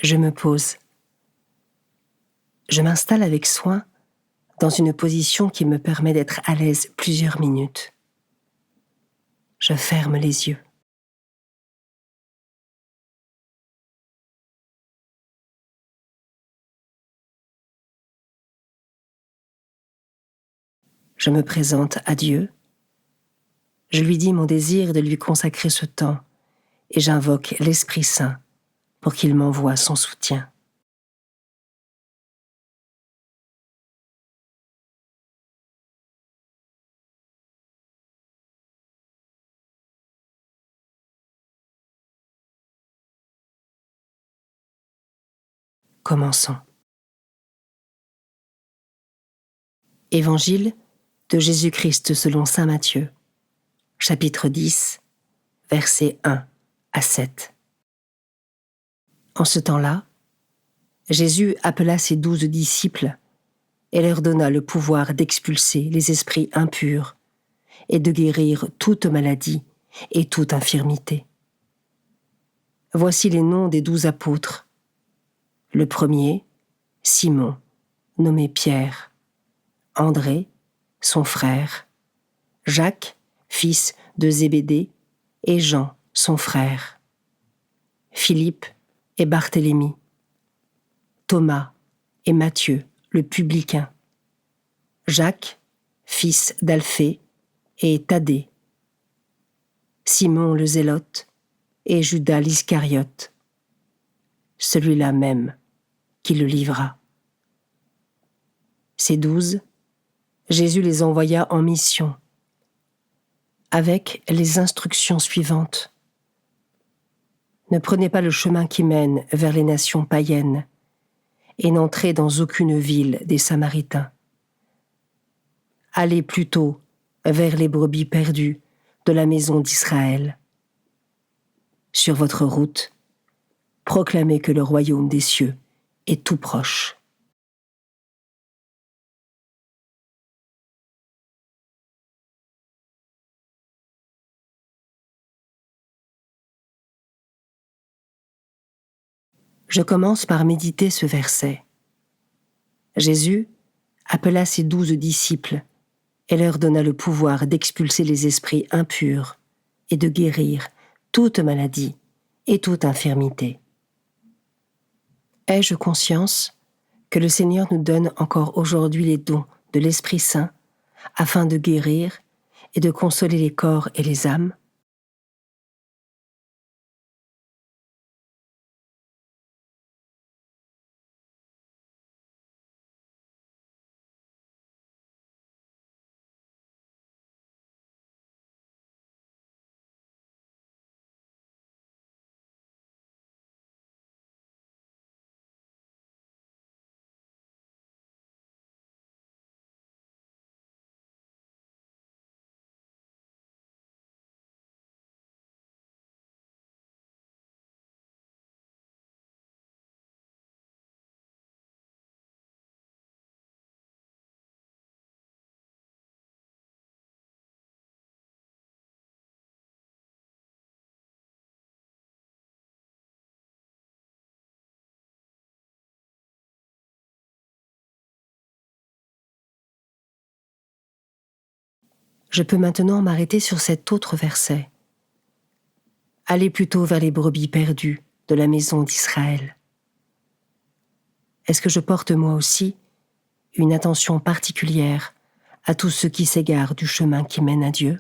Je me pose. Je m'installe avec soin dans une position qui me permet d'être à l'aise plusieurs minutes. Je ferme les yeux. Je me présente à Dieu. Je lui dis mon désir de lui consacrer ce temps et j'invoque l'Esprit Saint pour qu'il m'envoie son soutien. Commençons. Évangile de Jésus-Christ selon saint Matthieu, chapitre 10, versets 1 à 7. En ce temps-là, Jésus appela ses 12 disciples et leur donna le pouvoir d'expulser les esprits impurs et de guérir toute maladie et toute infirmité. Voici les noms des 12 apôtres. Le premier, Simon, nommé Pierre, André, son frère, Jacques, fils de Zébédée, et Jean, son frère, Philippe et Barthélemy, Thomas et Matthieu, le publicain, Jacques, fils d'Alphée, et Thaddée, Simon le Zélote et Judas l'Iscariote, celui-là même qui le livra. Ces 12, Jésus les envoya en mission, avec les instructions suivantes. Ne prenez pas le chemin qui mène vers les nations païennes et n'entrez dans aucune ville des Samaritains. Allez plutôt vers les brebis perdues de la maison d'Israël. Sur votre route, proclamez que le royaume des cieux est tout proche. Je commence par méditer ce verset. Jésus appela ses 12 disciples et leur donna le pouvoir d'expulser les esprits impurs et de guérir toute maladie et toute infirmité. Ai-je conscience que le Seigneur nous donne encore aujourd'hui les dons de l'Esprit Saint afin de guérir et de consoler les corps et les âmes? Je peux maintenant m'arrêter sur cet autre verset. Allez plutôt vers les brebis perdues de la maison d'Israël. Est-ce que je porte moi aussi une attention particulière à tous ceux qui s'égarent du chemin qui mène à Dieu?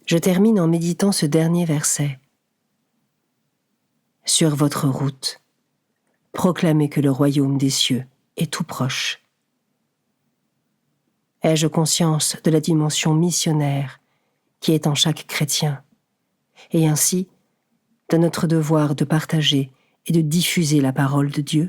Je termine en méditant ce dernier verset. Sur votre route, proclamez que le royaume des cieux est tout proche. Ai-je conscience de la dimension missionnaire qui est en chaque chrétien, et ainsi de notre devoir de partager et de diffuser la parole de Dieu?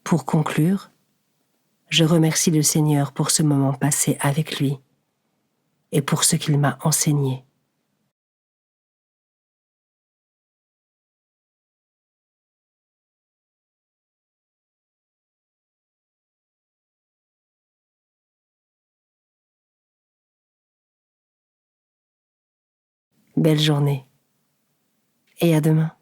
Pour conclure, je remercie le Seigneur pour ce moment passé avec lui et pour ce qu'il m'a enseigné. Belle journée et à demain.